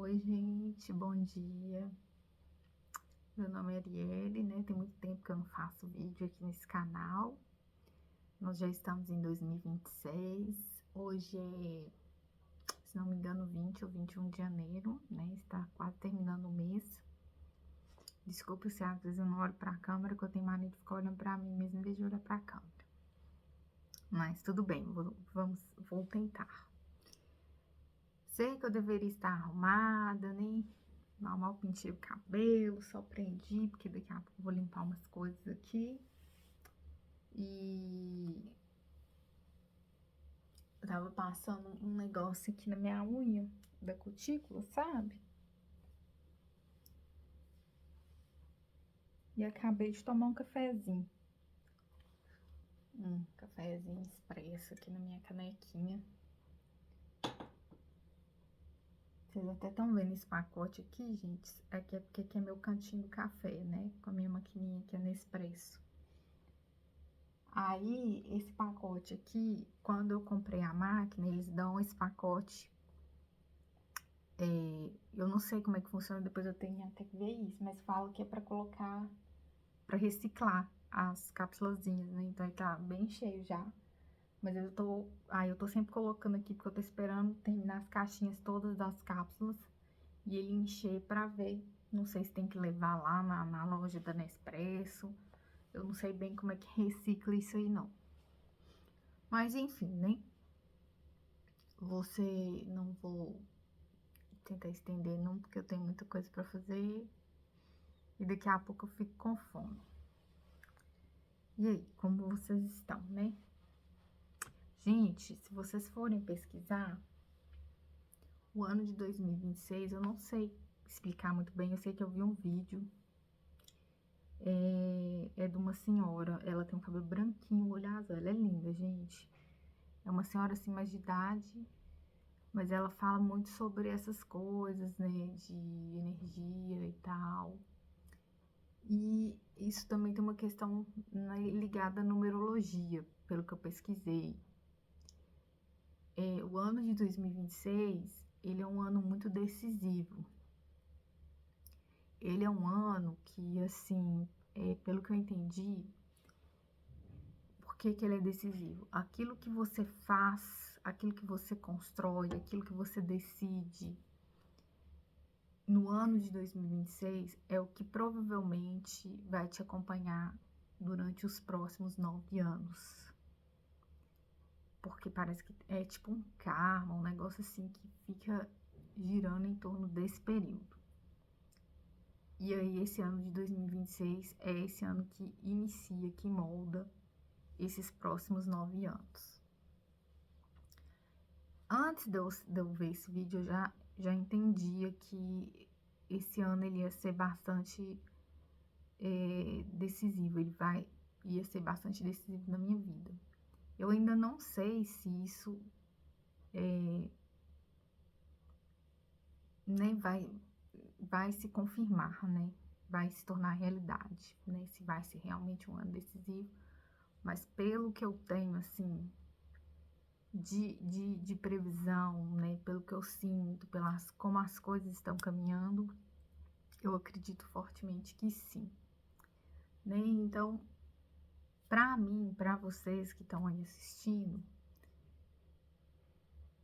Oi, gente, bom dia. Meu nome é Arielle, né? Tem muito tempo que eu não faço vídeo aqui nesse canal. Nós já estamos em 2026. Hoje é, se não me engano, 20 ou 21 de janeiro, né? Está quase terminando o mês. Desculpa se às vezes eu não olho pra câmera, que eu tenho mania de ficar olhando pra mim mesmo em vez de olhar pra câmera. Mas tudo bem, vou tentar. Sei que eu deveria estar arrumada, né? Mal pintei o cabelo, só prendi, porque daqui a pouco eu vou limpar umas coisas aqui. E eu tava passando um negócio aqui na minha unha da cutícula, sabe? E acabei de tomar um cafezinho. Cafezinho expresso aqui na minha canequinha. Vocês até estão vendo esse pacote aqui, gente. Aqui é porque aqui é meu cantinho do café, né? Com a minha maquininha que é Nespresso. Aí, esse pacote aqui, quando eu comprei a máquina, eles dão esse pacote. Eu não sei como é que funciona, depois eu tenho até que ver isso, mas fala que é pra colocar, pra reciclar as cápsulazinhas, né? Então, ele tá bem cheio já. Mas eu tô sempre colocando aqui, porque eu tô esperando terminar as caixinhas todas das cápsulas e ele encher pra ver. Não sei se tem que levar lá na loja da Nespresso. Eu não sei bem como é que recicla isso aí, não. Mas, enfim, né? Não vou tentar estender não, porque eu tenho muita coisa pra fazer. E daqui a pouco eu fico com fome. E aí, como vocês estão, né? Gente, se vocês forem pesquisar, o ano de 2026, eu não sei explicar muito bem. Eu sei que eu vi um vídeo, é de uma senhora. Ela tem um cabelo branquinho, olho azul. Ela é linda, gente. É uma senhora assim, mais de idade, mas ela fala muito sobre essas coisas, né? De energia e tal. E isso também tem uma questão, né, ligada à numerologia, pelo que eu pesquisei. O ano de 2026, ele é um ano muito decisivo. Ele é um ano que, assim, pelo que eu entendi, por que que ele é decisivo? Aquilo que você faz, aquilo que você constrói, aquilo que você decide no ano de 2026 é o que provavelmente vai te acompanhar durante os próximos 9 anos. Porque parece que é tipo um karma, um negócio assim que fica girando em torno desse período. E aí, esse ano de 2026 é esse ano que inicia, que molda esses próximos 9 anos. Antes de eu ver esse vídeo, eu já entendia que esse ano ele ia ser bastante decisivo, ia ser bastante decisivo na minha vida. Eu ainda não sei se isso né, vai se confirmar, né? Vai se tornar realidade, né? Se vai ser realmente um ano decisivo. Mas pelo que eu tenho, assim, de previsão, né? Pelo que eu sinto, como as coisas estão caminhando, eu acredito fortemente que sim, né? Então, pra mim, pra vocês que estão aí assistindo,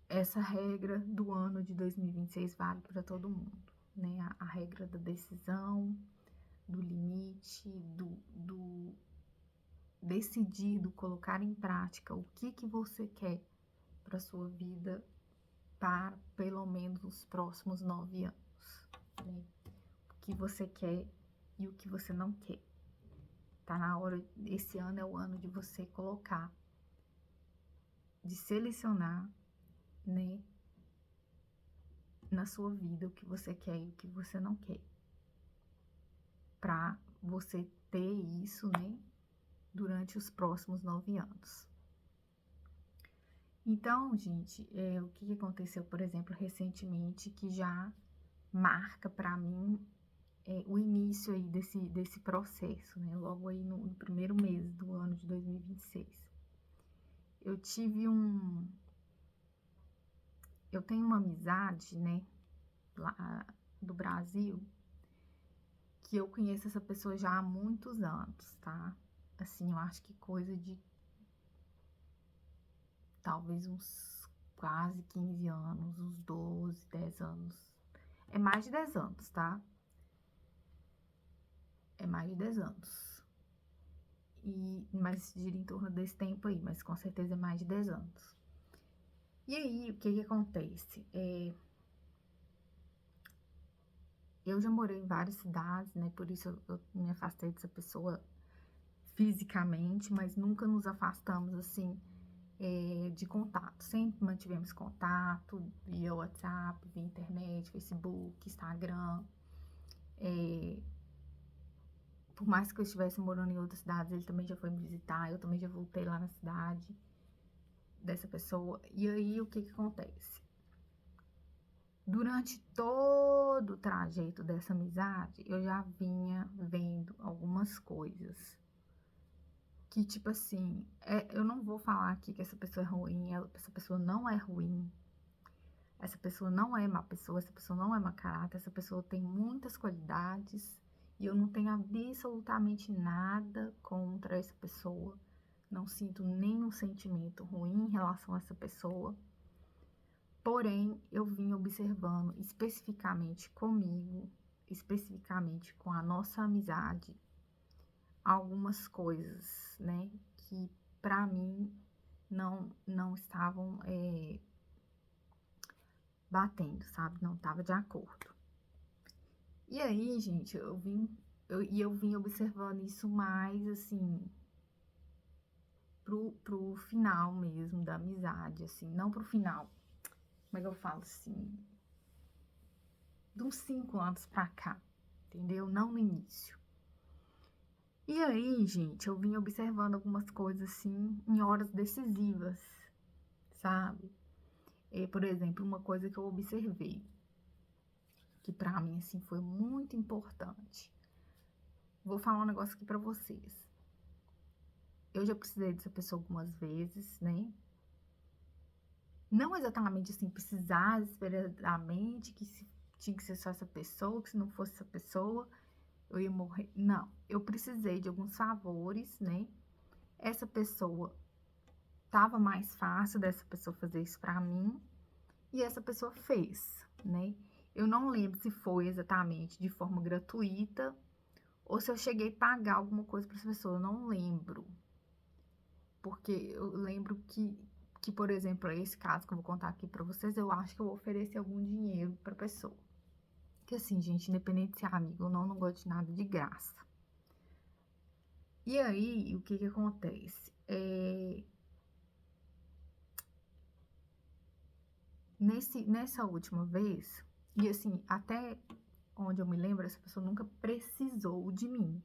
essa regra do ano de 2026 vale para todo mundo, né? A regra da decisão, do limite, do decidir, do colocar em prática o que você quer para sua vida para pelo menos os próximos 9 anos, né? O que você quer e o que você não quer. Tá na hora, esse ano é o ano de você colocar, de selecionar, né, na sua vida o que você quer e o que você não quer. Para você ter isso, né, durante os próximos 9 anos. Então, gente, o que aconteceu, por exemplo, recentemente, que já marca para mim o início aí desse processo, né? Logo aí no primeiro mês do ano de 2026. Eu tenho uma amizade, né? lá do Brasil, que eu conheço essa pessoa já há muitos anos, tá? Assim, eu acho que coisa de talvez uns quase 15 anos, uns 12, 10 anos. É mais de 10 anos, tá? É mais de 10 anos. Mas gira em torno desse tempo aí, mas com certeza é mais de 10 anos. E aí, o que que acontece? Eu já morei em várias cidades, né? Por isso eu me afastei dessa pessoa fisicamente, mas nunca nos afastamos, assim, de contato. Sempre mantivemos contato via WhatsApp, via internet, Facebook, Instagram. Por mais que eu estivesse morando em outras cidades, ele também já foi me visitar, eu também já voltei lá na cidade dessa pessoa. E aí, o que que acontece? Durante todo o trajeto dessa amizade, eu já vinha vendo algumas coisas que, tipo assim, eu não vou falar aqui que essa pessoa é ruim, essa pessoa não é ruim, essa pessoa não é má pessoa, essa pessoa não é má caráter, essa pessoa tem muitas qualidades e eu não tenho absolutamente nada contra essa pessoa, não sinto nenhum sentimento ruim em relação a essa pessoa. Porém, eu vim observando especificamente comigo, especificamente com a nossa amizade, algumas coisas, né, que pra mim não estavam batendo, sabe? Não tava de acordo. E aí, gente, eu vim observando isso mais assim pro final mesmo da amizade, assim, não pro final, como é que eu falo assim, de uns 5 anos pra cá, entendeu? Não no início. E aí, gente, eu vim observando algumas coisas assim em horas decisivas, sabe? Por exemplo, uma coisa que eu observei, que pra mim assim foi muito importante. Vou falar um negócio aqui pra vocês. Eu já precisei dessa pessoa algumas vezes, né? Não exatamente assim, precisar desesperadamente tinha que ser só essa pessoa, que se não fosse essa pessoa, eu ia morrer. Não, eu precisei de alguns favores, né? Essa pessoa tava mais fácil dessa pessoa fazer isso pra mim e essa pessoa fez, né? Eu não lembro se foi exatamente de forma gratuita ou se eu cheguei a pagar alguma coisa pra essa pessoa, eu não lembro. Porque eu lembro que, por exemplo, esse caso que eu vou contar aqui pra vocês, eu acho que eu ofereci algum dinheiro pra pessoa. Que assim, gente, independente de ser amigo ou não gosto de nada de graça. E aí, o que que acontece? Nessa última vez, e assim, até onde eu me lembro, essa pessoa nunca precisou de mim.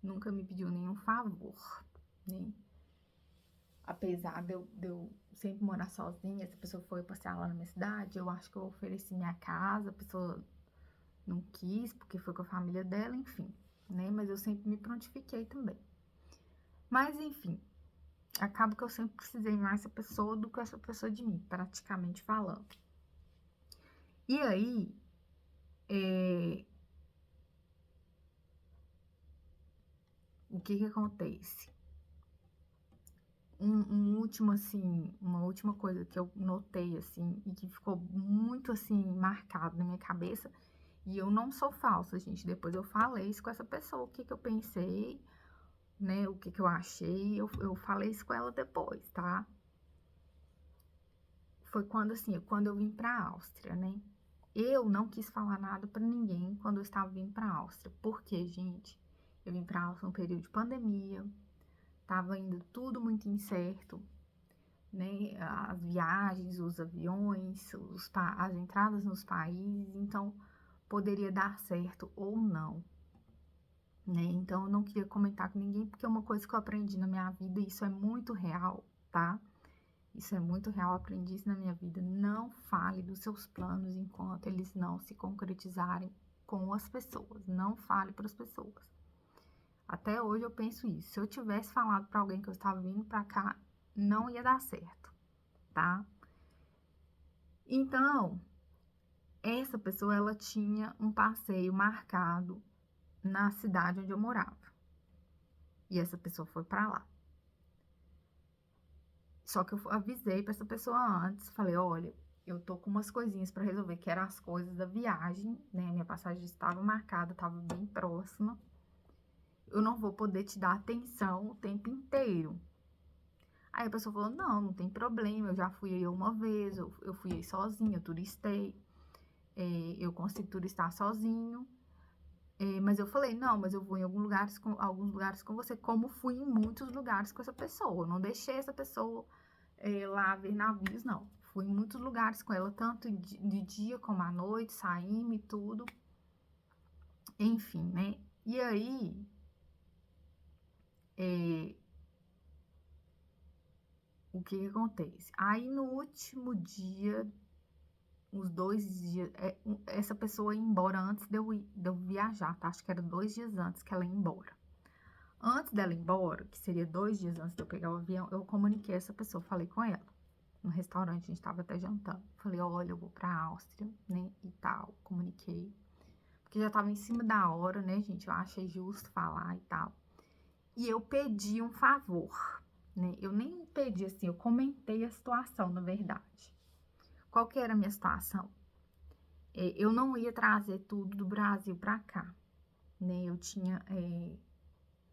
Nunca me pediu nenhum favor, né? Apesar de eu sempre morar sozinha, essa pessoa foi passear lá na minha cidade, eu acho que eu ofereci minha casa, a pessoa não quis, porque foi com a família dela, enfim, né? Mas eu sempre me prontifiquei também. Mas, enfim, acaba que eu sempre precisei mais dessa pessoa do que essa pessoa de mim, praticamente falando. E aí, o que que acontece? Último, assim, uma última coisa que eu notei, assim, e que ficou muito, assim, marcado na minha cabeça, e eu não sou falsa, gente, depois eu falei isso com essa pessoa, o que que eu pensei, né, o que que eu achei, eu falei isso com ela depois, tá? Foi quando, assim, quando eu vim pra Áustria, né? Eu não quis falar nada pra ninguém quando eu estava vindo pra Áustria, porque, gente, eu vim pra Áustria no período de pandemia, tava indo tudo muito incerto, né, as viagens, os aviões, as entradas nos países, então poderia dar certo ou não, né? Então eu não queria comentar com ninguém porque é uma coisa que eu aprendi na minha vida e isso é muito real, tá? Isso é muito real, aprendi isso na minha vida. Não fale dos seus planos enquanto eles não se concretizarem com as pessoas. Não fale para as pessoas. Até hoje eu penso isso. Se eu tivesse falado para alguém que eu estava vindo para cá, não ia dar certo, tá? Então, Essa pessoa, ela tinha um passeio marcado na cidade onde eu morava. E essa pessoa foi pra lá. Só que eu avisei pra essa pessoa antes, falei, olha, eu tô com umas coisinhas pra resolver, que eram as coisas da viagem, né? Minha passagem estava marcada, estava bem próxima. Eu não vou poder te dar atenção o tempo inteiro. Aí a pessoa falou, não, não tem problema, eu já fui aí uma vez, eu fui aí sozinha, eu turistei, eu consigo turistar sozinho. Mas eu falei, não, mas eu vou em alguns lugares com você, como fui em muitos lugares com essa pessoa. Eu não deixei essa pessoa lá ver navios, não. Fui em muitos lugares com ela, tanto de dia como à noite, saímos e tudo. Enfim, né? E aí, o que acontece? Aí no último dia, uns 2 dias, essa pessoa ia embora antes de eu viajar, tá? Acho que era 2 dias antes que ela ia embora. Antes dela ir embora, que seria 2 dias antes de eu pegar o avião, eu comuniquei essa pessoa, falei com ela. No restaurante, a gente tava até jantando. Falei, olha, eu vou pra Áustria, né, e tal. Comuniquei. Porque já tava em cima da hora, né, gente? Eu achei justo falar e tal. E eu pedi um favor, né? Eu nem pedi assim, eu comentei a situação, na verdade. Qual que era a minha situação? Eu não ia trazer tudo do Brasil pra cá, né? Eu tinha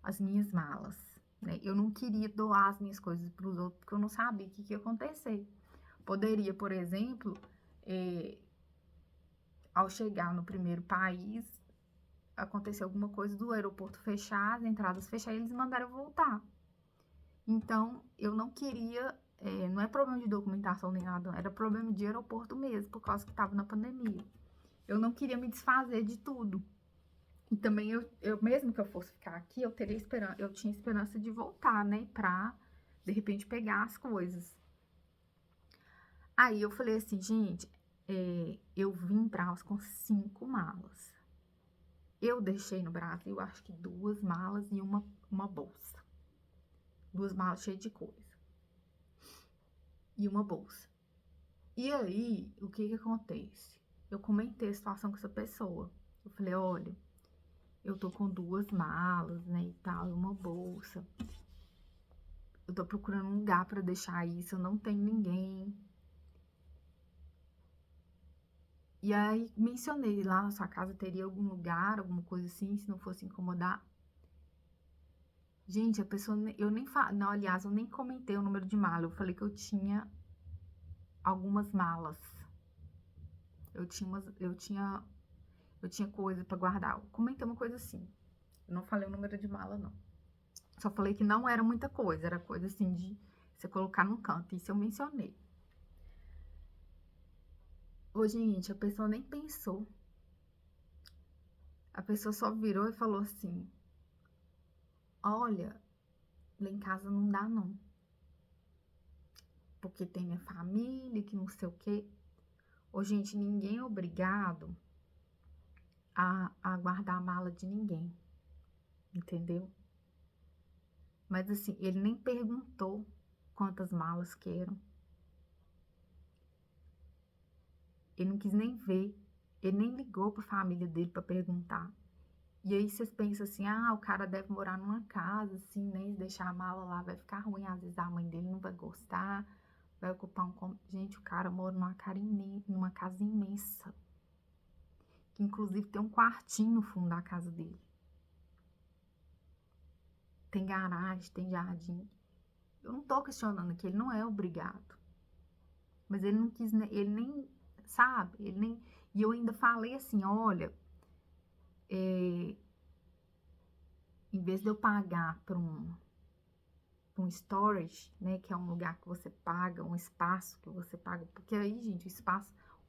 as minhas malas, né? Eu não queria doar as minhas coisas para os outros, porque eu não sabia o que ia acontecer. Poderia, por exemplo, ao chegar no primeiro país, acontecer alguma coisa do aeroporto fechar, as entradas fechar, e eles mandaram eu voltar. Então, eu não queria, não é problema de documentação nem nada, era problema de aeroporto mesmo, por causa que estava na pandemia. Eu não queria me desfazer de tudo. E também, eu mesmo que eu fosse ficar aqui, eu tinha esperança de voltar, né, pra, de repente, pegar as coisas. Aí, eu falei assim, gente, eu vim pra Áustria com 5 malas. Eu deixei no Brasil, acho que 2 malas e uma bolsa. 2 malas cheias de coisa. E uma bolsa. E aí, o que acontece? Eu comentei a situação com essa pessoa. Eu falei, olha, eu tô com 2 malas, né, e tal, e uma bolsa. Eu tô procurando um lugar pra deixar isso, eu não tenho ninguém. E aí, mencionei lá na sua casa teria algum lugar, alguma coisa assim, se não fosse incomodar. Gente, a pessoa, eu nem não, aliás, eu nem comentei o número de mala, eu falei que eu tinha algumas malas. Eu tinha coisa pra guardar. Eu comentei uma coisa assim. Eu não falei o número de mala, não. Só falei que não era muita coisa, era coisa assim de você colocar num canto. Isso eu mencionei. Ô, gente, a pessoa nem pensou. A pessoa só virou e falou assim: olha, lá em casa não dá, não. Porque tem minha família, que não sei o quê. Ô, gente, ninguém é obrigado a guardar a mala de ninguém. Entendeu? Mas assim, ele nem perguntou quantas malas que eram. Ele não quis nem ver. Ele nem ligou pra família dele pra perguntar. E aí vocês pensam assim, ah, o cara deve morar numa casa, assim, né? Se deixar a mala lá vai ficar ruim. Às vezes a mãe dele não vai gostar, vai ocupar um... Gente, o cara mora numa casa imensa. Que inclusive tem um quartinho no fundo da casa dele. Tem garagem, tem jardim. Eu não tô questionando que ele não é obrigado. Mas ele não quis, ele nem, sabe? Ele nem... E eu ainda falei assim, olha, em vez de eu pagar para um storage, né, que é um lugar que você paga, um espaço que você paga, porque aí, gente,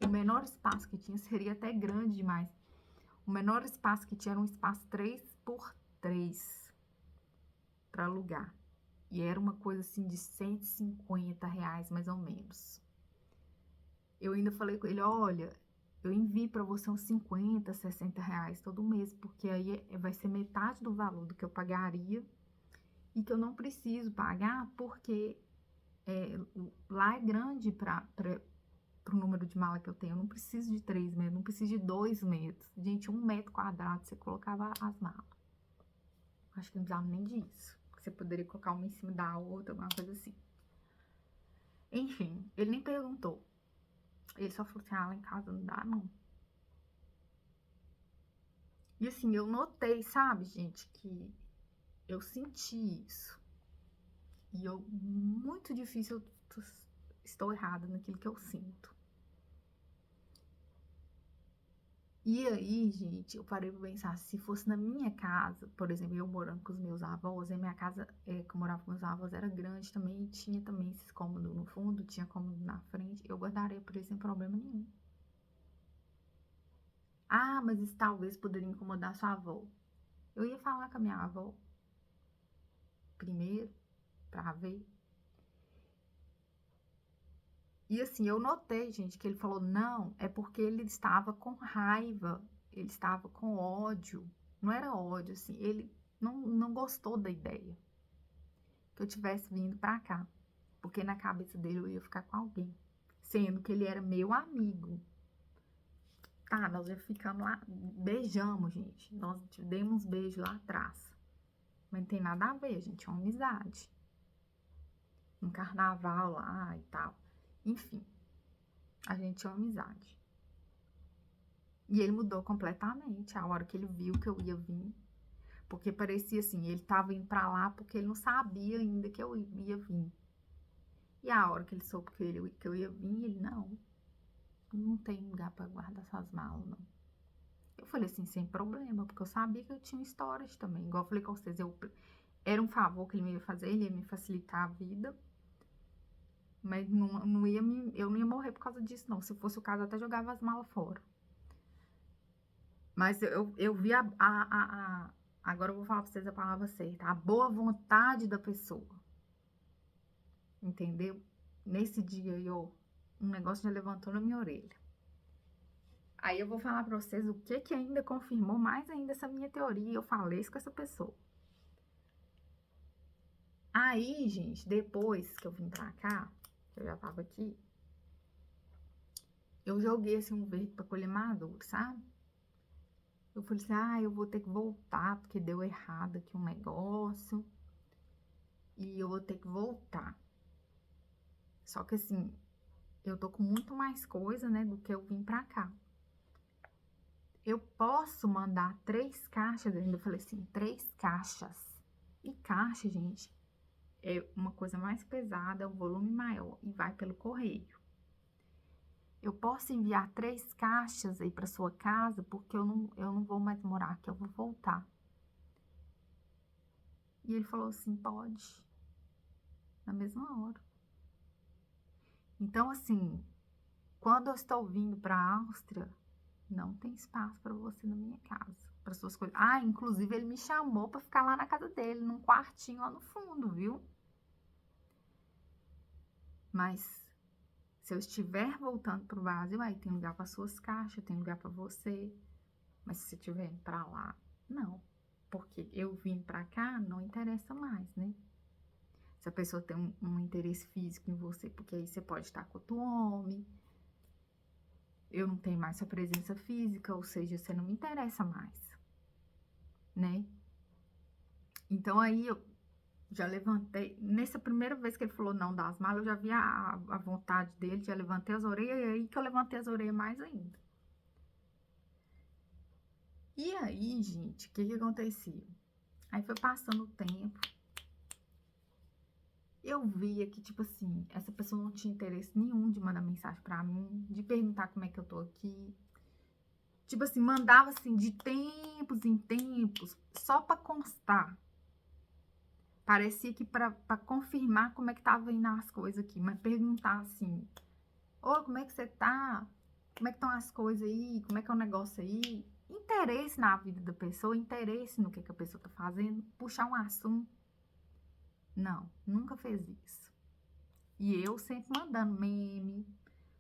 o menor espaço que tinha seria até grande demais. O menor espaço que tinha era um espaço 3x3 para alugar. E era uma coisa assim de R$ 150, mais ou menos. Eu ainda falei com ele, olha, eu envio para você uns 50, R$ 60 todo mês, porque aí vai ser metade do valor do que eu pagaria e que eu não preciso pagar porque lá é grande pro número de mala que eu tenho. Eu não preciso de 3 metros, não preciso de 2 metros. Gente, 1 metro quadrado você colocava as malas. Acho que não precisava nem disso. Você poderia colocar uma em cima da outra, alguma coisa assim. Enfim, ele nem perguntou. Ele só falou assim, lá em casa não dá, não. E assim, eu notei, sabe, gente, que eu senti isso. E muito difícil, eu estou errada naquilo que eu sinto. E aí, gente, eu parei pra pensar, se fosse na minha casa, por exemplo, eu morando com os meus avós, a minha casa, que eu morava com meus avós, era grande também, e tinha também esses cômodos no fundo, tinha cômodo na frente, eu guardaria por isso sem problema nenhum. Ah, mas isso talvez poderia incomodar sua avó. Eu ia falar com a minha avó primeiro, pra ver. E assim, eu notei, gente, que ele falou não, é porque ele estava com raiva, ele estava com ódio. Não era ódio, assim, ele não gostou da ideia que eu tivesse vindo pra cá. Porque na cabeça dele eu ia ficar com alguém. Sendo que ele era meu amigo. Tá, nós já ficamos lá, beijamos, gente. Nós demos uns beijos lá atrás. Mas não tem nada a ver, gente, é uma amizade. Um carnaval lá e tal. Enfim, a gente é uma amizade. E ele mudou completamente a hora que ele viu que eu ia vir. Porque parecia assim, ele tava indo pra lá porque ele não sabia ainda que eu ia vir. E a hora que ele soube que eu ia vir, ele, não tem lugar pra guardar essas malas, não. Eu falei assim, sem problema, porque eu sabia que eu tinha storage também. Igual eu falei com vocês, era um favor que ele me ia fazer, ele ia me facilitar a vida. Mas eu não ia morrer por causa disso, não. Se fosse o caso, eu até jogava as malas fora. Mas eu vi agora eu vou falar pra vocês a palavra certa. A boa vontade da pessoa. Entendeu? Nesse dia aí, ó, um negócio já levantou na minha orelha. Aí eu vou falar pra vocês o que ainda confirmou mais ainda essa minha teoria. Eu falei isso com essa pessoa. Aí, gente, depois que eu vim pra cá, que eu já tava aqui, eu joguei assim um verde pra colher maduro, sabe? Eu falei assim, eu vou ter que voltar, porque deu errado aqui um negócio. E eu vou ter que voltar. Só que assim, eu tô com muito mais coisa, né, do que eu vim pra cá. Eu posso mandar 3 caixas, ainda eu falei assim, 3 caixas. E caixa, gente, é uma coisa mais pesada, é um volume maior e vai pelo correio. Eu posso enviar 3 caixas aí para sua casa, porque eu não vou mais morar aqui, eu vou voltar. E ele falou assim, pode, na mesma hora. Então, assim, quando eu estou vindo para a Áustria, não tem espaço para você na minha casa, para suas coisas. Inclusive ele me chamou para ficar lá na casa dele, num quartinho lá no fundo, viu? Mas se eu estiver voltando pro Brasil, aí tem lugar para suas caixas, tem lugar para você. Mas se você estiver indo para lá, não. Porque eu vim para cá, não interessa mais, né? Se a pessoa tem um interesse físico em você, porque aí você pode estar com outro homem. Eu não tenho mais sua presença física, ou seja, você não me interessa mais, né? Então aí eu já levantei, nessa primeira vez que ele falou não das malas, eu já vi a vontade dele, já levantei as orelhas, e aí que eu levantei as orelhas mais ainda. E aí, gente, o que acontecia? Aí foi passando o tempo, eu via que, tipo assim, essa pessoa não tinha interesse nenhum de mandar mensagem pra mim, de perguntar como é que eu tô aqui. Tipo assim, mandava assim, de tempos em tempos, só pra constar. Parecia que pra confirmar como é que tava indo as coisas aqui, mas perguntar assim, como é que você tá? Como é que estão as coisas aí? Como é que é o negócio aí? Interesse na vida da pessoa, interesse no que a pessoa tá fazendo, puxar um assunto. Não, nunca fez isso. E eu sempre mandando meme,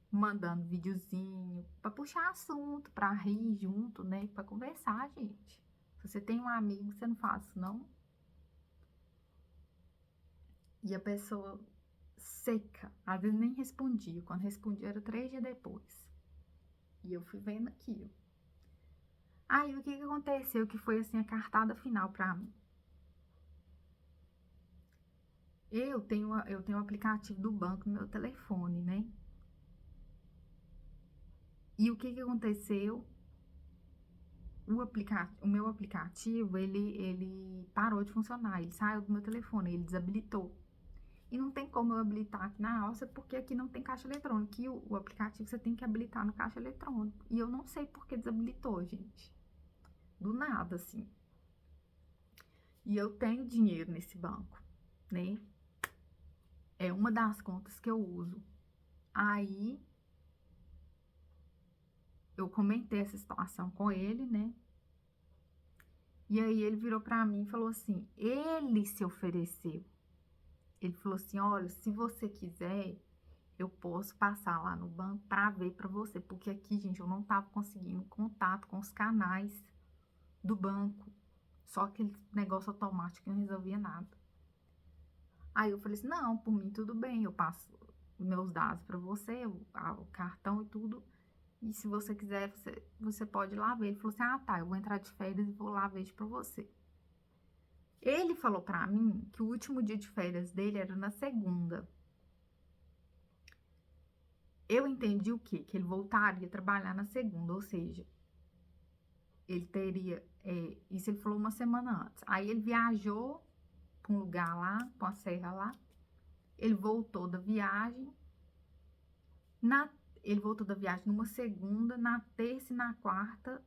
mandando videozinho, pra puxar assunto, pra rir junto, né? Pra conversar, gente. Se você tem um amigo, você não faz isso, não? E a pessoa seca. Às vezes nem respondia. Quando respondia era 3 dias depois. E eu fui vendo aquilo. Aí o que que aconteceu? Que foi assim a cartada final pra mim. Eu tenho o aplicativo do banco no meu telefone, né? E o que que aconteceu? O meu aplicativo, ele parou de funcionar. Ele saiu do meu telefone, ele desabilitou. E não tem como eu habilitar aqui na alça, porque aqui não tem caixa eletrônica. E o aplicativo você tem que habilitar no caixa eletrônico. E eu não sei por que desabilitou, gente. Do nada, assim. E eu tenho dinheiro nesse banco, né? É uma das contas que eu uso. Aí, eu comentei essa situação com ele, né? E aí, ele virou pra mim e falou assim, ele se ofereceu. Ele falou assim, olha, se você quiser, eu posso passar lá no banco pra ver pra você. Porque aqui, gente, eu não tava conseguindo contato com os canais do banco. Só aquele negócio automático que não resolvia nada. Aí eu falei assim, não, por mim tudo bem, eu passo meus dados pra você, o cartão e tudo. E se você quiser, você pode ir lá ver. Ele falou assim, ah, tá, eu vou entrar de férias e vou lá ver pra você. Ele falou pra mim que o último dia de férias dele era na segunda. Eu entendi o quê? Que ele voltaria a trabalhar na segunda, ou seja, ele teria, isso ele falou uma semana antes. Aí ele viajou pra um lugar lá, pra uma serra lá. Ele voltou da viagem. Ele voltou da viagem numa segunda, na terça e na quarta.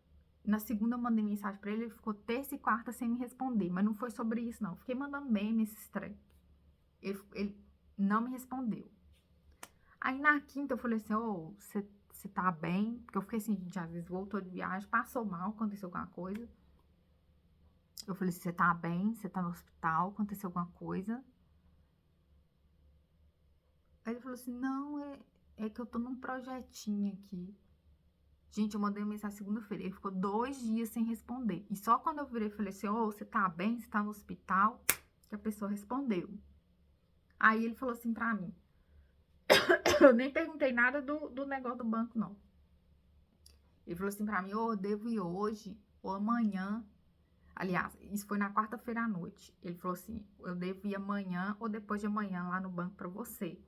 Na segunda eu mandei mensagem pra ele, ele ficou terça e quarta sem me responder. Mas não foi sobre isso, não. Fiquei mandando meme esse trem. Ele não me respondeu. Aí na quinta eu falei assim, ô, você tá bem? Porque eu fiquei assim, gente, às vezes voltou de viagem, passou mal, aconteceu alguma coisa. Eu falei, você tá bem? Você tá no hospital? Aconteceu alguma coisa? Aí ele falou assim, não, é que eu tô num projetinho aqui. Gente, eu mandei uma mensagem segunda-feira. Ele ficou 2 dias sem responder. E só quando eu virei e falei assim, ô, você tá bem? Você tá no hospital? Que a pessoa respondeu. Aí ele falou assim pra mim. Eu nem perguntei nada do negócio do banco, não. Ele falou assim pra mim, ô, eu devo ir hoje ou amanhã. Aliás, isso foi na quarta-feira à noite. Ele falou assim, eu devo ir amanhã ou depois de amanhã lá no banco pra você.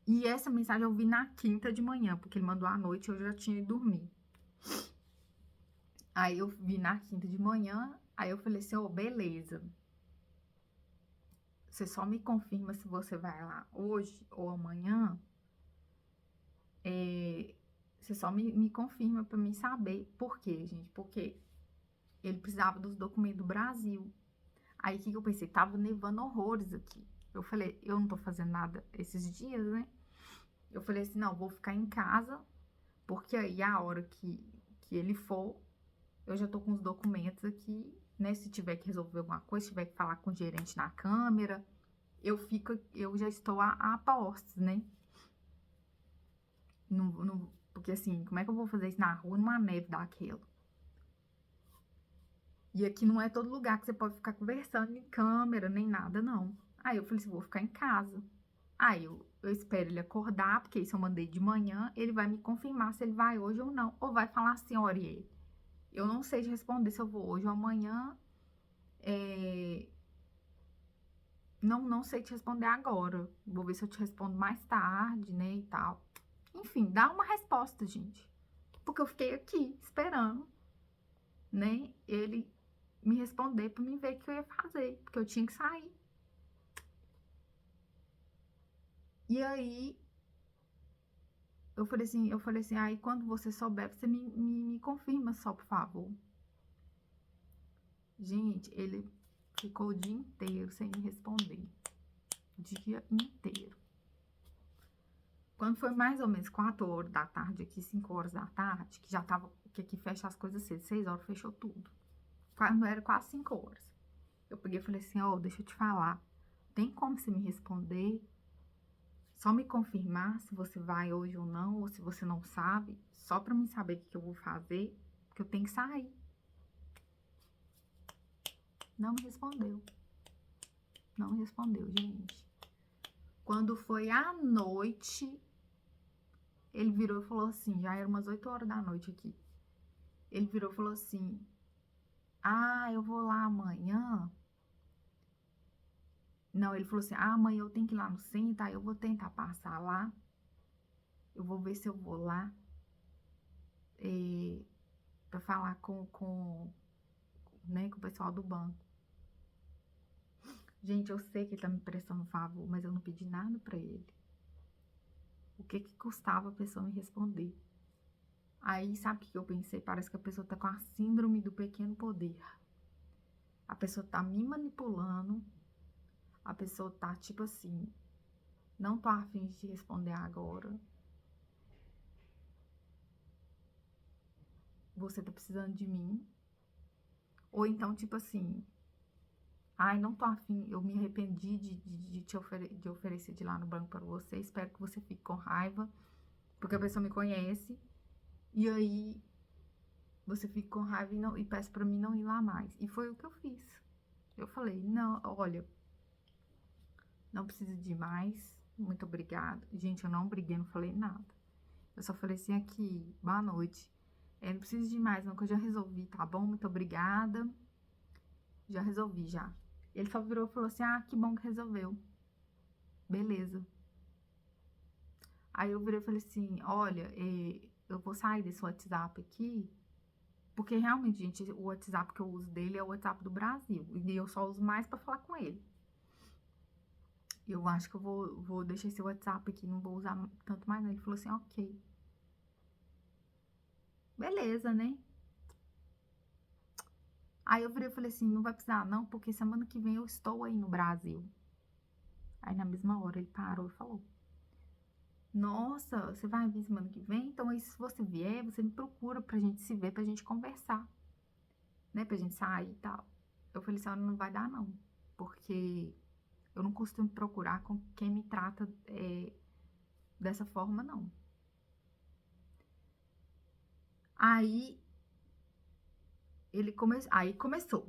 E essa mensagem eu vi na quinta de manhã, porque ele mandou à noite e eu já tinha ido dormir. Aí eu vi na quinta de manhã, aí eu falei assim, ô, beleza. Você só me confirma se você vai lá hoje ou amanhã. Você só me confirma pra mim saber. Por quê, gente? Porque ele precisava dos documentos do Brasil. Aí o que eu pensei? Tava nevando horrores aqui. Eu falei, eu não tô fazendo nada esses dias, né? Eu falei assim, não, vou ficar em casa, porque aí a hora que ele for, eu já tô com os documentos aqui, né? Se tiver que resolver alguma coisa, se tiver que falar com o gerente na câmera, eu já estou a postos, né? Porque assim, como é que eu vou fazer isso na rua, numa neve daquela? E aqui não é todo lugar que você pode ficar conversando em câmera, nem nada, não. Aí eu falei assim, vou ficar em casa. Aí eu espero ele acordar, porque isso eu mandei de manhã, ele vai me confirmar se ele vai hoje ou não. Ou vai falar assim, olha, eu não sei te responder se eu vou hoje ou amanhã. Não sei te responder agora. Vou ver se eu te respondo mais tarde, né, e tal. Enfim, dá uma resposta, gente. Porque eu fiquei aqui esperando, né, ele me responder pra mim ver o que eu ia fazer, porque eu tinha que sair. E aí eu falei assim, aí quando você souber, você me confirma só, por favor. Gente, ele ficou o dia inteiro sem me responder. O dia inteiro. Quando foi mais ou menos 4 horas da tarde, aqui 5 horas da tarde, que já tava, que aqui fecha as coisas cedo, 6 horas fechou tudo. Quando era quase 5 horas. Eu peguei e falei assim, ó, deixa eu te falar, tem como você me responder? Só me confirmar se você vai hoje ou não, ou se você não sabe, só pra mim saber o que eu vou fazer, porque eu tenho que sair. Não me respondeu. Não me respondeu, gente. Quando foi à noite, ele virou e falou assim, já era umas 8 horas da noite aqui. Ele virou e falou assim, ah, eu vou lá amanhã. Não, ele falou assim, ah, amanhã eu tenho que ir lá no centro, aí eu vou tentar passar lá. Eu vou ver se eu vou lá pra falar né, com o pessoal do banco. Gente, eu sei que ele tá me prestando um favor, mas eu não pedi nada pra ele. O que custava a pessoa me responder? Aí, sabe o que eu pensei? Parece que a pessoa tá com a síndrome do pequeno poder. A pessoa tá me manipulando. A pessoa tá tipo assim, não tô a fim de te responder agora. Você tá precisando de mim. Ou então, tipo assim, ai, não tô afim, eu me arrependi de oferecer de ir lá no banco para você. Espero que você fique com raiva, porque a pessoa me conhece. E aí, você fica com raiva e peça pra mim não ir lá mais. E foi o que eu fiz. Eu falei, não, olha, não preciso de mais, muito obrigada. Gente, eu não briguei, não falei nada. Eu só falei assim aqui, boa noite. Não preciso de mais, não, que eu já resolvi, tá bom? Muito obrigada. Já resolvi, já. Ele só virou e falou assim, ah, que bom que resolveu. Beleza. Aí eu virei e falei assim, olha, eu vou sair desse WhatsApp aqui, porque realmente, gente, o WhatsApp que eu uso dele é o WhatsApp do Brasil, e eu só uso mais pra falar com ele. Eu acho que eu vou deixar esse WhatsApp aqui, não vou usar tanto mais não. Ele falou assim, ok. Beleza, né? Aí eu virei e falei assim, não vai precisar não, porque semana que vem eu estou aí no Brasil. Aí na mesma hora ele parou e falou, nossa, você vai vir semana que vem? Então aí se você vier, você me procura pra gente se ver, pra gente conversar, né? Pra gente sair e tal. Eu falei assim, olha, não vai dar não, porque eu não costumo procurar com quem me trata dessa forma, não. Aí aí começou.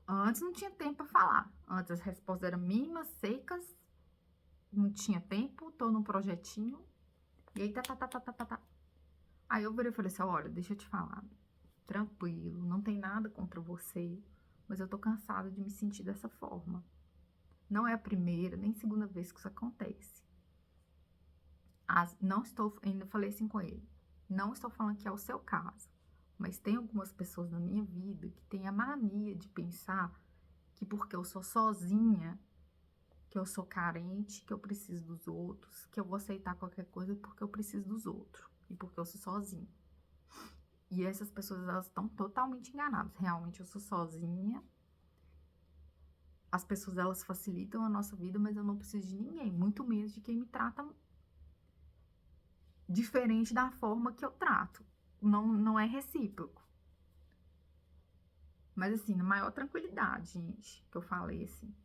Antes não tinha tempo para falar. Antes as respostas eram mínimas, secas. Não tinha tempo, tô num projetinho. E aí, Aí eu virei e falei assim, olha, deixa eu te falar. Tranquilo, não tem nada contra você. Mas eu tô cansada de me sentir dessa forma. Não é a primeira, nem segunda vez que isso acontece. Ainda falei assim com ele. Não estou falando que é o seu caso. Mas tem algumas pessoas na minha vida que têm a mania de pensar que porque eu sou sozinha, que eu sou carente, que eu preciso dos outros, que eu vou aceitar qualquer coisa porque eu preciso dos outros e porque eu sou sozinha. E essas pessoas, elas estão totalmente enganadas. Realmente eu sou sozinha. As pessoas, elas facilitam a nossa vida, mas eu não preciso de ninguém, muito menos de quem me trata diferente da forma que eu trato. Não é recíproco. Mas assim, na maior tranquilidade, gente, que eu falei assim.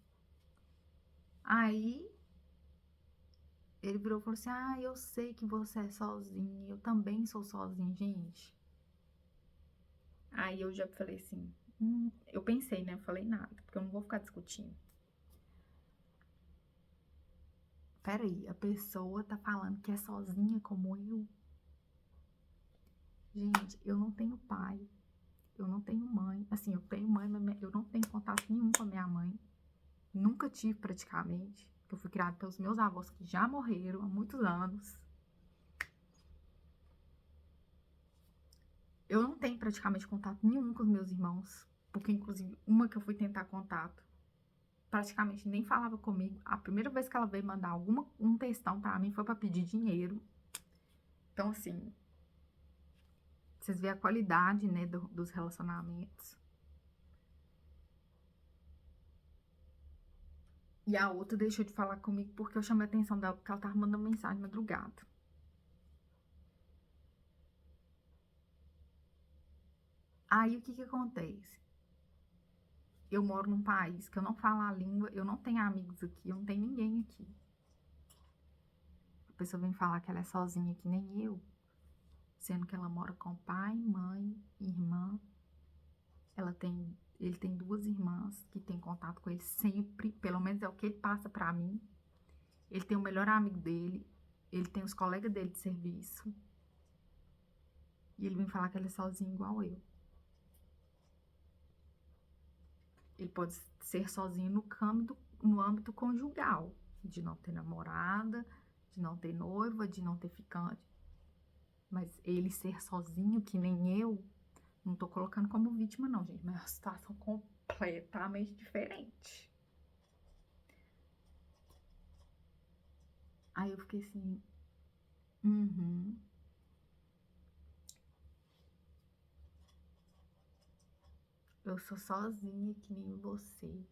Aí, ele virou e falou assim, ah, eu sei que você é sozinha, eu também sou sozinha, gente. Aí eu já falei assim, eu pensei, né, eu falei nada, porque eu não vou ficar discutindo. Peraí, a pessoa tá falando que é sozinha como eu? Gente, eu não tenho pai, eu não tenho mãe. Assim, eu tenho mãe, mas eu não tenho contato nenhum com a minha mãe. Nunca tive praticamente. Eu fui criada pelos meus avós que já morreram há muitos anos. Eu não tenho praticamente contato nenhum com os meus irmãos, porque inclusive uma que eu fui tentar contato, praticamente nem falava comigo. A primeira vez que ela veio mandar um textão pra mim foi pra pedir dinheiro. Então, assim, vocês veem a qualidade, né, dos relacionamentos. E a outra deixou de falar comigo porque eu chamei a atenção dela, porque ela tava mandando mensagem de madrugada. Aí, o que acontece? Eu moro num país que eu não falo a língua, eu não tenho amigos aqui, eu não tenho ninguém aqui. A pessoa vem falar que ela é sozinha, que nem eu, sendo que ela mora com pai, mãe, irmã. Ela tem Ele tem 2 irmãs que tem contato com ele sempre, pelo menos é o que ele passa pra mim. Ele tem o melhor amigo dele, ele tem os colegas dele de serviço. E ele vem falar que ele é sozinho igual eu. Ele pode ser sozinho no âmbito conjugal, de não ter namorada, de não ter noiva, de não ter ficante. Mas ele ser sozinho, que nem eu, não tô colocando como vítima não, gente, mas é uma situação completamente diferente. Aí eu fiquei assim, eu sou sozinha que nem você.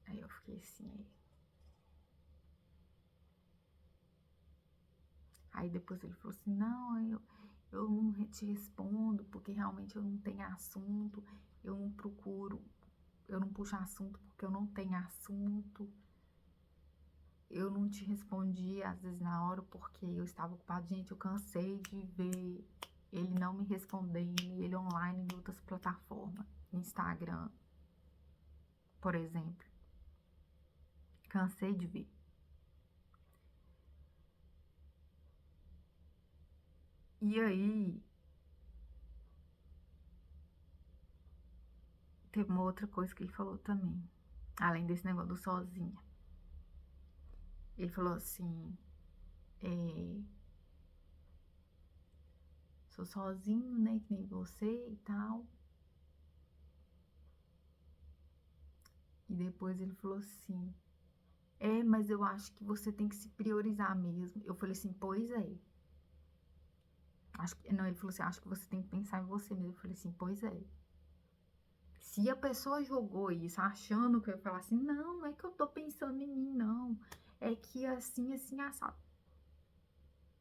Aí eu fiquei assim, aí depois ele falou assim, não, eu não te respondo, porque realmente eu não tenho assunto, eu não procuro, eu não puxo assunto porque eu não tenho assunto. Eu não te respondi, às vezes, na hora, porque eu estava ocupado. Gente, eu cansei de ver ele não me respondendo, ele online em outras plataformas, Instagram, por exemplo. Cansei de ver. E aí, teve uma outra coisa que ele falou também, além desse negócio do sozinha. Ele falou assim, sou sozinho, né, que nem você e tal. E depois ele falou assim, mas eu acho que você tem que se priorizar mesmo. Eu falei assim, pois é. Não, ele falou assim, acho que você tem que pensar em você mesmo. Eu falei assim, pois é. Se a pessoa jogou isso achando que eu ia falar assim, não é que eu tô pensando em mim, não. É que assim, assim, assado.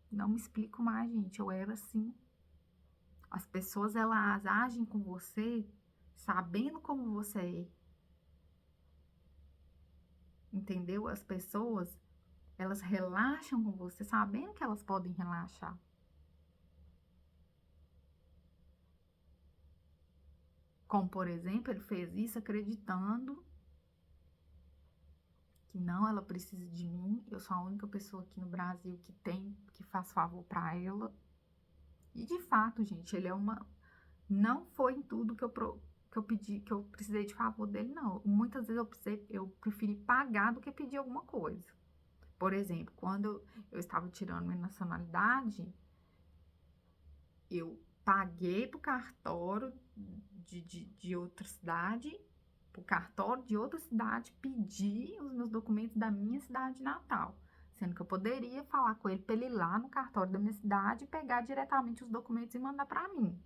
Não me explico mais, gente. Eu era assim. As pessoas, elas agem com você sabendo como você é. Entendeu? As pessoas, elas relaxam com você sabendo que elas podem relaxar. Como, por exemplo, ele fez isso acreditando que não, ela precisa de mim, eu sou a única pessoa aqui no Brasil que faz favor para ela. E de fato, gente, ele é uma. Não foi em tudo que eu pedi, que eu precisei de favor dele, não. Muitas vezes eu preferi pagar do que pedir alguma coisa. Por exemplo, quando eu estava tirando minha nacionalidade, eu paguei pro cartório de outra cidade, pro cartório de outra cidade, pedir os meus documentos da minha cidade natal. Sendo que eu poderia falar com ele para ele ir lá no cartório da minha cidade e pegar diretamente os documentos e mandar para mim.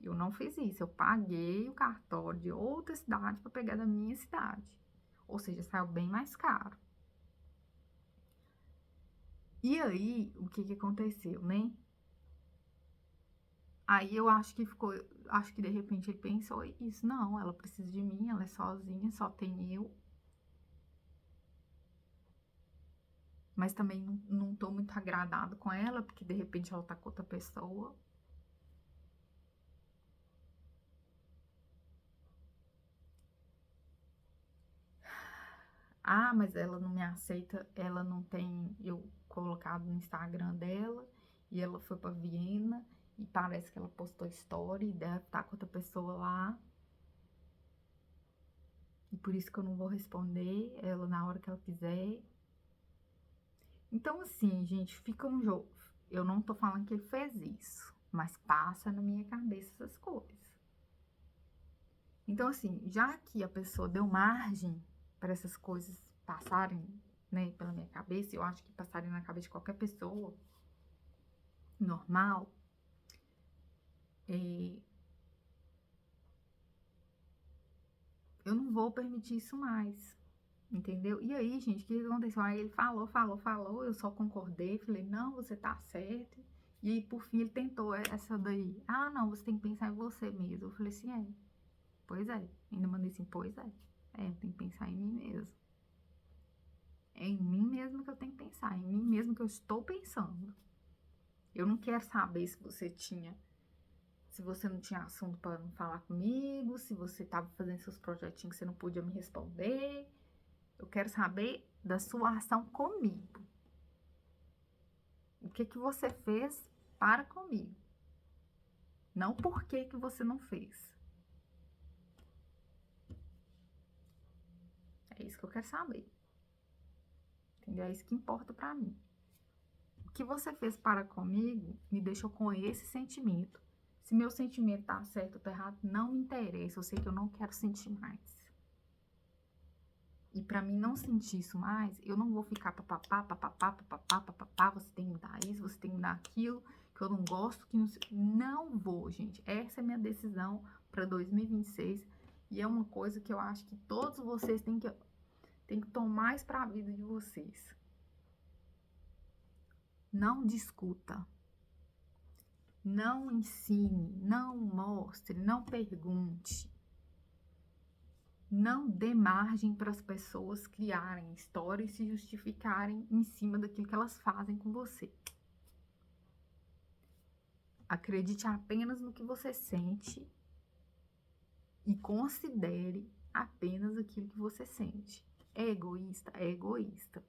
Eu não fiz isso, eu paguei o cartório de outra cidade para pegar da minha cidade. Ou seja, saiu bem mais caro. E aí, o que que aconteceu, né? Aí eu acho que de repente ele pensou isso, não, ela precisa de mim, ela é sozinha, só tem eu. Mas também não tô muito agradado com ela, porque de repente ela tá com outra pessoa. Ah, mas ela não me aceita, ela não tem eu colocado no Instagram dela, e ela foi pra Viena, e parece que ela postou story, e deve estar com outra pessoa lá. E por isso que eu não vou responder ela na hora que ela quiser. Então, assim, gente, fica um jogo. Eu não tô falando que ele fez isso, mas passa na minha cabeça essas coisas. Então, assim, já que a pessoa deu margem para essas coisas passarem, né, pela minha cabeça, eu acho que passarem na cabeça de qualquer pessoa normal, é, eu não vou permitir isso mais, entendeu? E aí, gente, o que aconteceu? Aí ele falou, eu só concordei, falei, não, você tá certo. E aí, por fim, ele tentou essa daí. Ah, não, você tem que pensar em você mesmo. Eu falei assim, pois é. Ainda mandei assim, pois é. Eu tenho que pensar em mim mesmo. É em mim mesmo que eu tenho que pensar, em mim mesmo que eu estou pensando. Eu não quero saber se você não tinha assunto para não falar comigo, se você estava fazendo seus projetinhos que você não podia me responder. Eu quero saber da sua ação comigo. O que você fez para comigo? Não por que você não fez. É isso que eu quero saber. Entendeu? É isso que importa para mim. O que você fez para comigo me deixou com esse sentimento. Se meu sentimento tá certo ou tá errado, não me interessa. Eu sei que eu não quero sentir mais. E para mim não sentir isso mais, eu não vou ficar papapá, papapá, papapá, papapá, você tem que mudar isso, você tem que mudar aquilo, que eu não gosto, que não sei. Não vou, gente. Essa é a minha decisão para 2026. E é uma coisa que eu acho que todos vocês têm que tomar isso para a vida de vocês. Não discuta. Não ensine, não mostre, não pergunte. Não dê margem para as pessoas criarem histórias e se justificarem em cima daquilo que elas fazem com você. Acredite apenas no que você sente e considere apenas aquilo que você sente. É egoísta? É egoísta.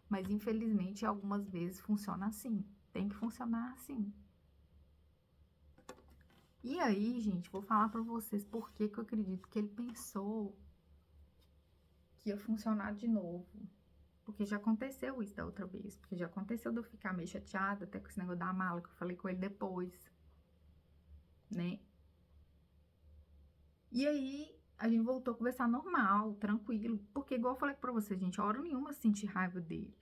Mas infelizmente algumas vezes funciona assim. Tem que funcionar assim. E aí, gente, vou falar pra vocês por que eu acredito que ele pensou que ia funcionar de novo. Porque já aconteceu isso da outra vez. Porque já aconteceu de eu ficar meio chateada até com esse negócio da mala, que eu falei com ele depois. Né? E aí, a gente voltou a conversar normal, tranquilo. Porque, igual eu falei pra vocês, gente, hora nenhuma eu senti raiva dele.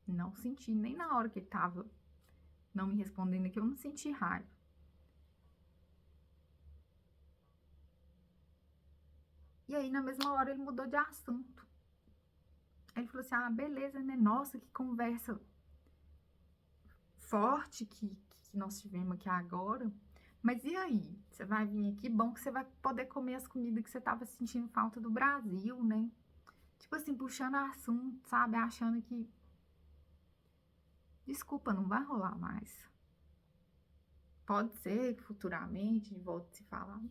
Não senti, nem na hora que ele tava não me respondendo aqui, eu não senti raiva. E aí, na mesma hora, ele mudou de assunto. Aí ele falou assim, ah, beleza, né? Nossa, que conversa forte que nós tivemos aqui agora. Mas e aí? Você vai vir aqui, bom que você vai poder comer as comidas que você tava sentindo falta do Brasil, né? Tipo assim, puxando assunto, sabe? Achando que... Desculpa, não vai rolar mais. Pode ser que futuramente volte a se falar.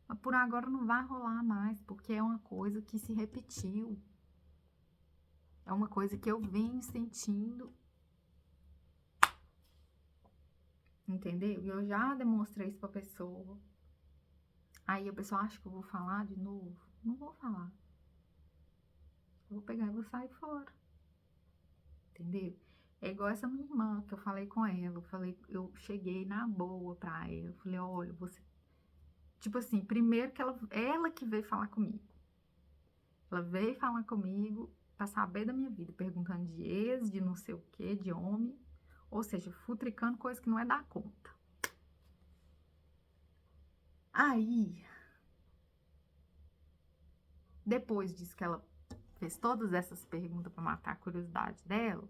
Mas por agora não vai rolar mais, porque é uma coisa que se repetiu. É uma coisa que eu venho sentindo. Entendeu? E eu já demonstrei isso pra pessoa. Aí a pessoa acha que eu vou falar de novo. Não vou falar. Eu vou pegar e vou sair fora. Entendeu? É igual essa minha irmã, que eu falei com ela. Eu cheguei na boa pra ela. Eu falei, olha, você... Tipo assim, primeiro que ela que veio falar comigo. Ela veio falar comigo pra saber da minha vida, perguntando de ex, de não sei o que, de homem. Ou seja, futricando coisa que não é da conta. Aí, depois disso que ela fez todas essas perguntas pra matar a curiosidade dela,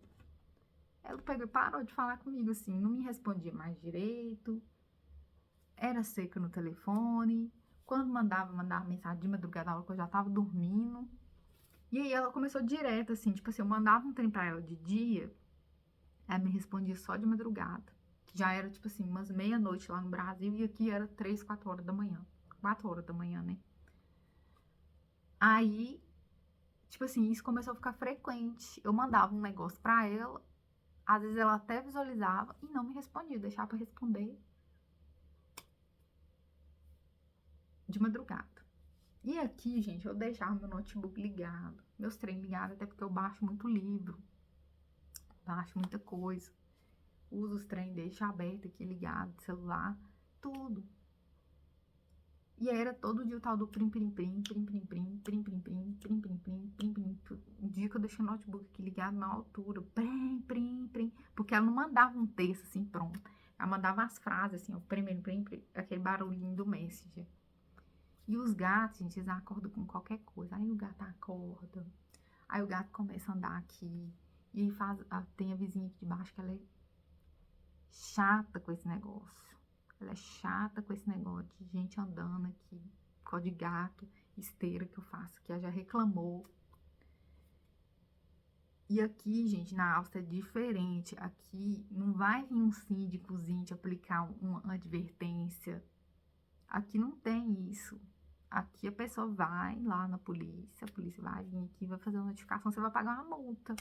ela pegou e parou de falar comigo, assim, não me respondia mais direito, era seca no telefone, quando mandava mensagem de madrugada, na hora que eu já tava dormindo. E aí ela começou direto, assim, tipo assim, eu mandava um trem pra ela de dia, ela me respondia só de madrugada. Já era, tipo assim, umas meia-noite lá no Brasil, e aqui era 3, 4 horas da manhã. 4 horas da manhã, né? Aí, tipo assim, isso começou a ficar frequente. Eu mandava um negócio pra ela, às vezes ela até visualizava e não me respondia, deixava pra responder de madrugada. E aqui, gente, eu deixava meu notebook ligado, meus trem ligados, até porque eu baixo muito livro, baixo muita coisa. Uso os trem, deixo aberto aqui ligado, celular, tudo. E aí era todo dia o tal do prim, prim, prim, prim, prim, prim, prim, prim, prim, prim, prim, prim, prim, prim. Um dia que eu deixei o notebook aqui ligado na altura, prim, prim, prim, porque ela não mandava um texto assim pronto. Ela mandava as frases assim, o prim, prim, prim, prim, aquele barulhinho do Messenger. E os gatos, gente, eles acordam com qualquer coisa. Aí o gato acorda, aí o gato começa a andar aqui, e aí tem a vizinha aqui de baixo que ela é chata com esse negócio. Ela é chata com esse negócio de gente andando aqui, cor de gato, esteira que eu faço, que ela já reclamou. E aqui, gente, na Áustria é diferente. Aqui não vai vir um síndicozinho te aplicar uma advertência. Aqui não tem isso. Aqui a pessoa vai lá na polícia, a polícia vai vir aqui, vai fazer uma notificação, você vai pagar uma multa.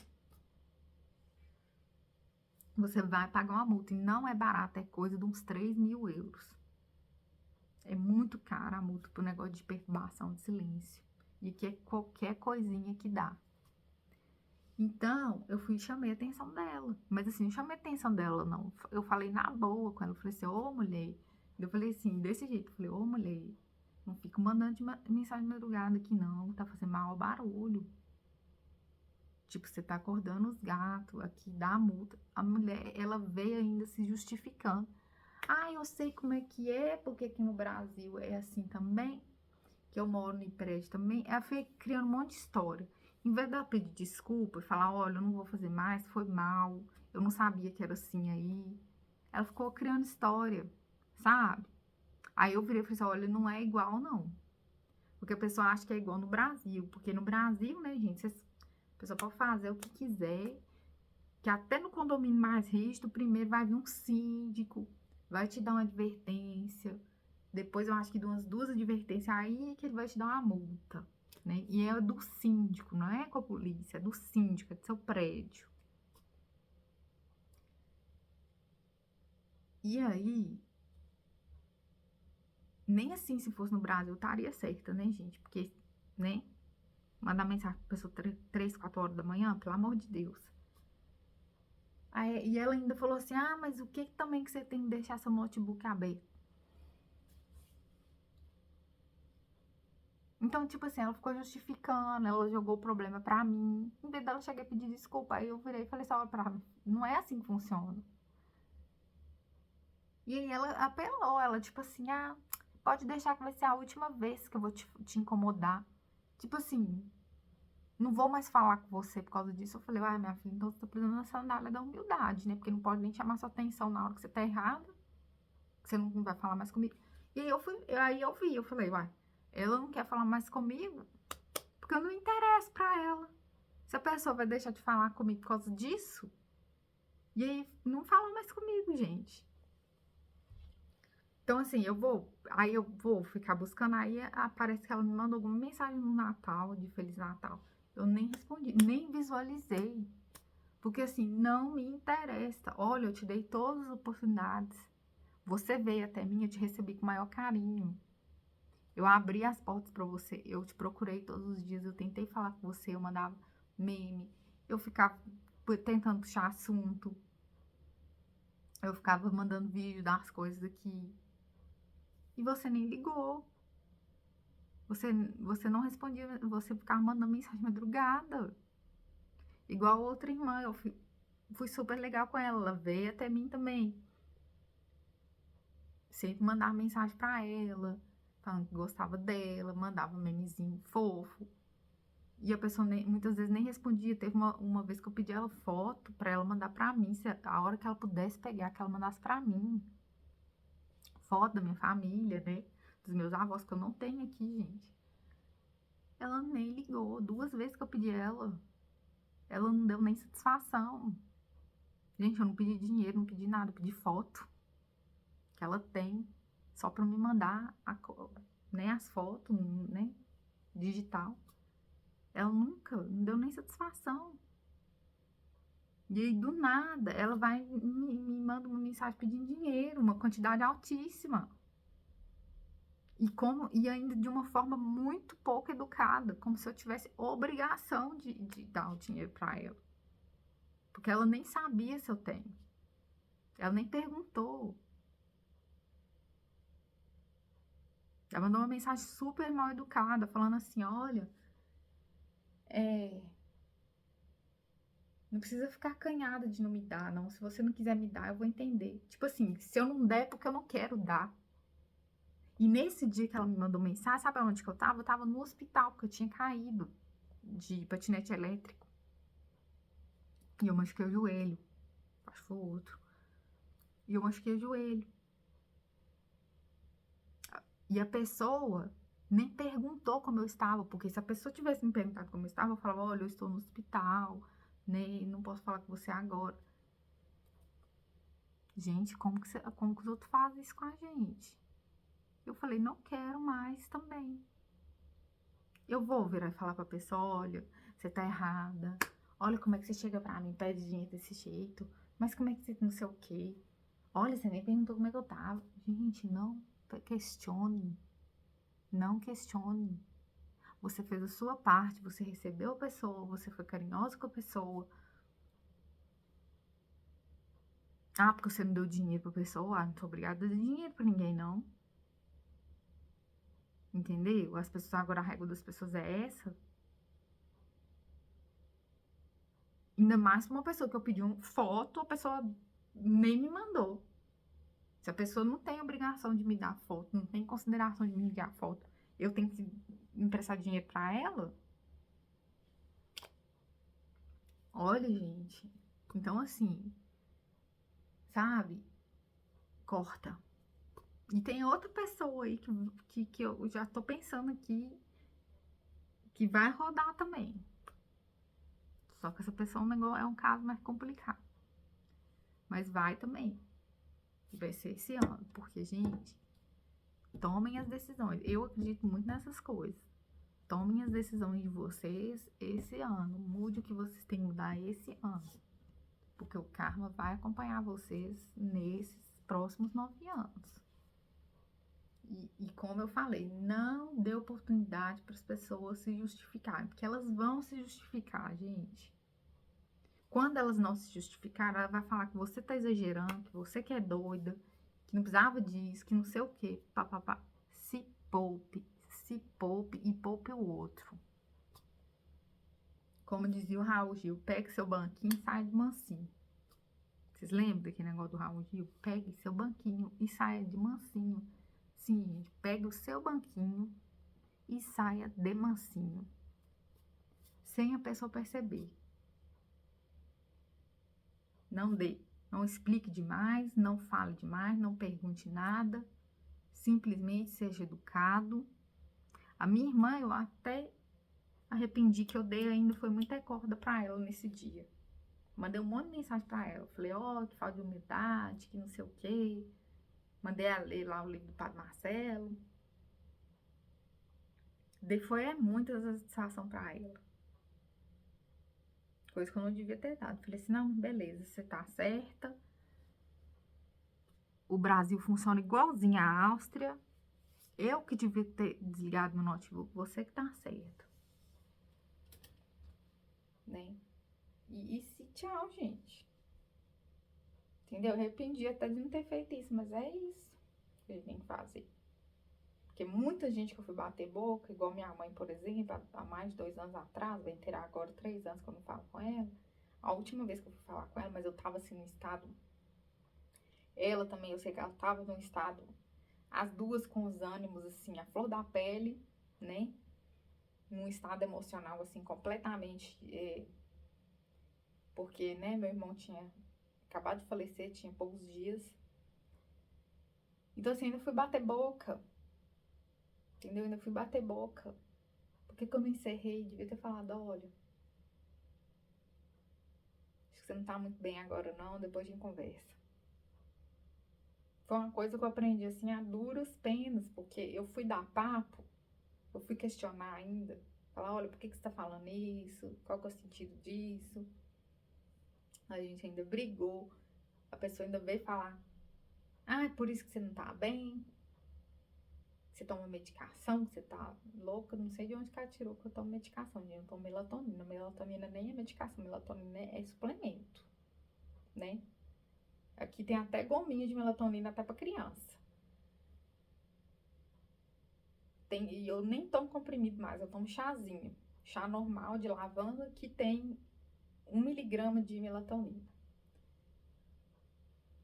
Você vai pagar uma multa e não é barato, é coisa de uns 3.000 euros. É muito cara a multa por negócio de perturbação de silêncio. E que é qualquer coisinha que dá. Então, eu fui e chamei a atenção dela. Mas assim, não chamei a atenção dela, não. Eu falei na boa com ela. Eu falei assim, ô mulher. Eu falei assim, desse jeito. Eu falei, ô mulher, não fica mandando mensagem de madrugada aqui não. Tá fazendo mau barulho. Tipo, você tá acordando os gatos. Aqui dá a multa. A mulher, ela veio ainda se justificando. Ah, eu sei como é que é, porque aqui no Brasil é assim também. Que eu moro em prédio também. Ela foi criando um monte de história. Em vez de ela pedir desculpa e falar, olha, eu não vou fazer mais, foi mal, eu não sabia que era assim aí. Ela ficou criando história, sabe? Aí eu virei e falei assim, olha, não é igual não. Porque a pessoa acha que é igual no Brasil. Porque no Brasil, né, gente, a pessoa pode fazer o que quiser. Que até no condomínio mais rígido, primeiro vai vir um síndico, vai te dar uma advertência. Depois eu acho que de umas 2 advertências aí que ele vai te dar uma multa. Né? E é do síndico, não é com a polícia, é do síndico, é do seu prédio. E aí, nem assim se fosse no Brasil, eu estaria certa, né, gente? Porque, né, mandar mensagem pra pessoa 3, 4 horas da manhã, pelo amor de Deus. Aí, e ela ainda falou assim, ah, mas o que também que você tem que deixar seu notebook aberto? Então, tipo assim, ela ficou justificando, ela jogou o problema pra mim. Em vez dela chegar e pedir desculpa, aí eu virei e falei assim, olha pra mim, não é assim que funciona. E aí ela apelou, ela tipo assim, ah, pode deixar que vai ser a última vez que eu vou te incomodar. Tipo assim, não vou mais falar com você por causa disso. Eu falei, ai, minha filha, então você tá precisando da sandália da humildade, né? Porque não pode nem chamar sua atenção na hora que você tá errada, que você não vai falar mais comigo. E aí eu vi, eu falei, uai, ela não quer falar mais comigo porque eu não interesso pra ela. Se a pessoa vai deixar de falar comigo por causa disso, e aí não fala mais comigo, gente. Então, assim, aí eu vou ficar buscando, aí aparece que ela me mandou alguma mensagem no Natal, de Feliz Natal. Eu nem respondi, nem visualizei. Porque, assim, não me interessa. Olha, eu te dei todas as oportunidades. Você veio até mim, eu te recebi com o maior carinho. Eu abri as portas pra você, eu te procurei todos os dias, eu tentei falar com você, eu mandava meme, eu ficava tentando puxar assunto, eu ficava mandando vídeo das coisas aqui. E você nem ligou. Você não respondia, você ficava mandando mensagem de madrugada. Igual a outra irmã, eu fui super legal com ela, ela veio até mim também. Sempre mandava mensagem pra ela, falando que gostava dela, mandava memezinho fofo. E a pessoa muitas vezes nem respondia. Teve uma vez que eu pedi ela foto pra ela mandar pra mim, se a hora que ela pudesse pegar, que ela mandasse pra mim. Foto da minha família, né? Dos meus avós, que eu não tenho aqui, gente. Ela nem ligou. 2 vezes que eu pedi ela. Ela não deu nem satisfação. Gente, eu não pedi dinheiro, não pedi nada, eu pedi foto que ela tem, só pra me mandar né, as fotos, né, digital. Ela nunca, não deu nem satisfação. E aí, do nada, ela vai me manda uma mensagem pedindo dinheiro, uma quantidade altíssima. E ainda de uma forma muito pouco educada, como se eu tivesse obrigação de dar o dinheiro pra ela. Porque ela nem sabia se eu tenho. Ela nem perguntou. Ela mandou uma mensagem super mal educada, falando assim, olha, não precisa ficar acanhada de não me dar, não. Se você não quiser me dar, eu vou entender. Tipo assim, se eu não der, é porque eu não quero dar. E nesse dia que ela me mandou mensagem, sabe onde que eu tava? Eu tava no hospital, porque eu tinha caído de patinete elétrico. E eu machuquei o joelho. Acho que foi o outro. E eu machuquei o joelho. E a pessoa nem perguntou como eu estava, porque se a pessoa tivesse me perguntado como eu estava, eu falava, olha, eu estou no hospital, nem não posso falar com você agora. Gente, como que os outros fazem isso com a gente? Eu falei, não quero mais também. Eu vou virar e falar pra pessoa, olha, você tá errada. Olha como é que você chega pra mim, pede dinheiro desse jeito. Mas como é que você não sei o quê? Olha, você nem perguntou como é que eu tava. Gente, não questione. Não questione. Você fez a sua parte, você recebeu a pessoa, você foi carinhosa com a pessoa. Ah, porque você não deu dinheiro pra pessoa? Ah, não sou obrigada a dar dinheiro pra ninguém, não. Entendeu? As pessoas, agora a régua das pessoas é essa. Ainda mais pra uma pessoa que eu pedi uma foto, a pessoa nem me mandou. Se a pessoa não tem obrigação de me dar foto, não tem consideração de me enviar foto, eu tenho que emprestar dinheiro pra ela? Olha, gente. Então, assim, sabe? Corta. E tem outra pessoa aí que eu já tô pensando aqui que vai rodar também. Só que essa pessoa é um caso mais complicado. Mas vai também. Vai ser esse ano. Porque, gente, tomem as decisões. Eu acredito muito nessas coisas. Tomem as decisões de vocês esse ano. Mude o que vocês têm que mudar esse ano. Porque o karma vai acompanhar vocês nesses próximos 9 anos. E como eu falei, não dê oportunidade para as pessoas se justificarem, porque elas vão se justificar, gente. Quando elas não se justificarem, ela vai falar que você tá exagerando, que você que é doida, que não precisava disso, que não sei o quê, papapá. Se poupe e poupe o outro. Como dizia o Raul Gil, pegue seu banquinho e saia de mansinho. Vocês lembram daquele negócio do Raul Gil? Pegue seu banquinho e saia de mansinho. Sim, gente, pegue o seu banquinho e saia de mansinho, sem a pessoa perceber. Não dê, não explique demais, não fale demais, não pergunte nada, simplesmente seja educado. A minha irmã, eu até arrependi que eu dei ainda, foi muita corda pra ela nesse dia. Mandei um monte de mensagem pra ela, falei, ó, que falta de humildade, que não sei o quê. Mandei ela ler lá o livro do Padre Marcelo. Foi muita satisfação pra ela. Coisa que eu não devia ter dado. Falei assim, não, beleza, você tá certa. O Brasil funciona igualzinho à Áustria. Eu que devia ter desligado meu notebook, você que tá certo. Né? Tchau, gente. Entendeu? Eu arrependi até de não ter feito isso, mas é isso que a gente tem que fazer. Porque muita gente que eu fui bater boca, igual minha mãe, por exemplo, há mais de 2 anos atrás, vai ter agora 3 anos que eu não falo com ela. A última vez que eu fui falar com ela, mas eu tava assim num estado. Ela também, eu sei que ela tava num estado, as duas com os ânimos assim, a flor da pele, né? Num estado emocional assim, completamente. Porque, né, meu irmão tinha acabado de falecer, tinha poucos dias. Então, assim, ainda fui bater boca. Entendeu? Ainda fui bater boca. Por que eu não encerrei? Devia ter falado, olha, acho que você não tá muito bem agora não, depois a gente conversa. Foi uma coisa que eu aprendi, assim, a duras penas, porque eu fui dar papo, eu fui questionar ainda, falar, olha, por que você tá falando isso? Qual que é o sentido disso? A gente ainda brigou, a pessoa ainda veio falar, ah, é por isso que você não tá bem? Você toma medicação, que você tá louca, não sei de onde que ela tirou que eu tomo medicação, gente, eu não tomo melatonina. Melatonina nem é medicação, melatonina é suplemento, né? Aqui tem até gominha de melatonina até pra criança. E eu nem tomo comprimido mais, eu tomo chazinho. Chá normal de lavanda que tem 1 miligrama de melatonina.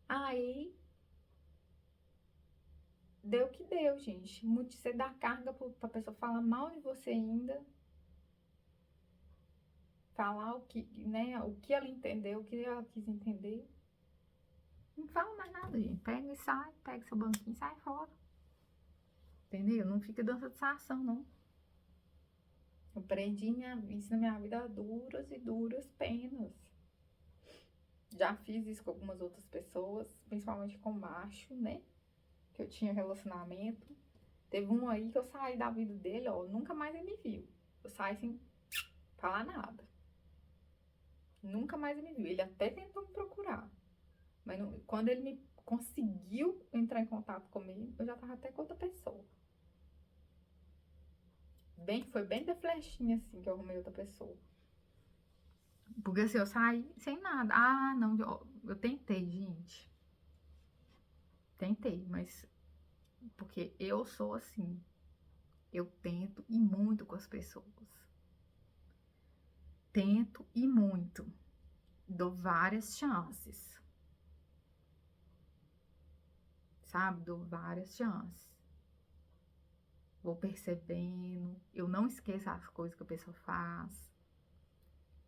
Aí, deu o que deu, gente. Muito, você dá carga pra pessoa falar mal de você ainda. Falar o que, né, o que ela entendeu, o que ela quis entender. Não fala mais nada, gente. Pega e sai, pega seu banquinho e sai fora. Entendeu? Não fica dando satisfação, não. Eu aprendi isso na minha vida a duras e duras penas. Já fiz isso com algumas outras pessoas, principalmente com macho, né? Que eu tinha relacionamento. Teve um aí que eu saí da vida dele, ó, nunca mais ele me viu. Eu saí sem falar nada. Nunca mais ele me viu. Ele até tentou me procurar. Mas não, quando ele me conseguiu entrar em contato comigo, eu já tava até com outra pessoa. Foi bem de flechinha, assim, que eu arrumei outra pessoa. Porque assim, eu saí sem nada. Ah, não, eu tentei, gente. Tentei, mas porque eu sou assim. Eu tento e muito com as pessoas. Tento e muito. Dou várias chances. Sabe? Dou várias chances. Vou percebendo. Eu não esqueço as coisas que a pessoa faz.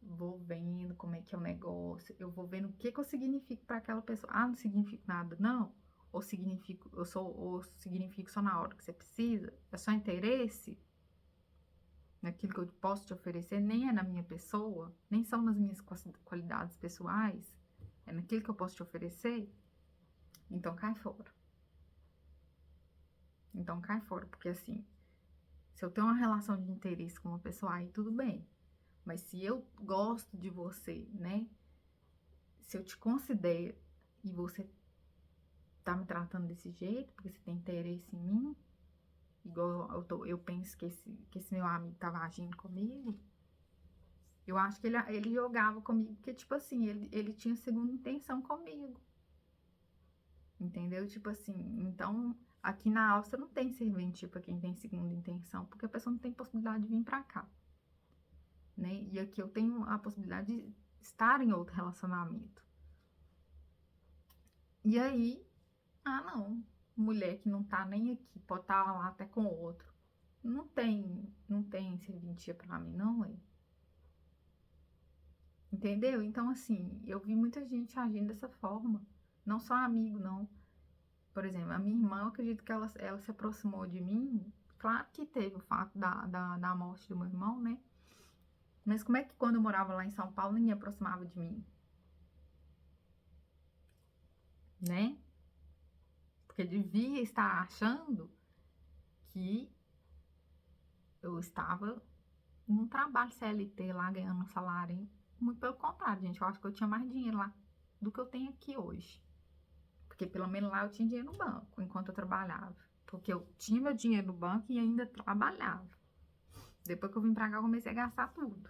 Vou vendo como é que é o negócio. Eu vou vendo o que eu significo para aquela pessoa. Ah, não significo nada, não. Ou significo só na hora que você precisa. É só interesse naquilo que eu posso te oferecer, nem é na minha pessoa, nem são nas minhas qualidades pessoais, é naquilo que eu posso te oferecer, então cai fora. Então cai fora, porque assim, se eu tenho uma relação de interesse com uma pessoa, aí tudo bem. Mas se eu gosto de você, né? Se eu te considero e você tá me tratando desse jeito, porque você tem interesse em mim, igual eu penso que esse meu amigo tava agindo comigo, eu acho que ele jogava comigo, porque, tipo assim, ele tinha segunda intenção comigo. Entendeu? Tipo assim, então, aqui na Áustria não tem serventia pra quem tem segunda intenção, porque a pessoa não tem possibilidade de vir pra cá, né? E aqui eu tenho a possibilidade de estar em outro relacionamento. E aí, ah, não, mulher que não tá nem aqui, pode estar lá até com outro. Não tem serventia pra mim, não, é? Entendeu? Então, assim, eu vi muita gente agindo dessa forma. Não só amigo, não. Por exemplo, a minha irmã, eu acredito que ela se aproximou de mim. Claro que teve o fato da morte do meu irmão, né? Mas como é que quando eu morava lá em São Paulo, ninguém aproximava de mim, né? Porque devia estar achando que eu estava num trabalho CLT lá, ganhando um salário. Hein? Muito pelo contrário, gente. Eu acho que eu tinha mais dinheiro lá do que eu tenho aqui hoje. Porque pelo menos lá eu tinha dinheiro no banco enquanto eu trabalhava. Porque eu tinha meu dinheiro no banco e ainda trabalhava. Depois que eu vim pra cá, eu comecei a gastar tudo.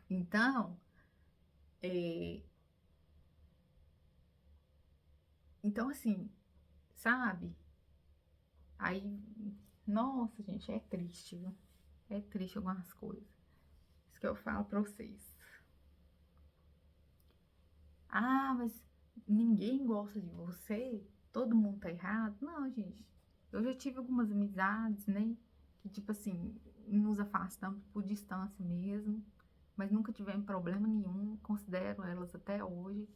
Então, é, então assim, sabe? Aí, nossa, gente, é triste, viu? É triste algumas coisas. Isso que eu falo pra vocês. Ah, mas ninguém gosta de você? Todo mundo tá errado? Não, gente. Eu já tive algumas amizades, né? Que, tipo assim, nos afastamos por distância mesmo. Mas nunca tivemos problema nenhum. Considero elas até hoje.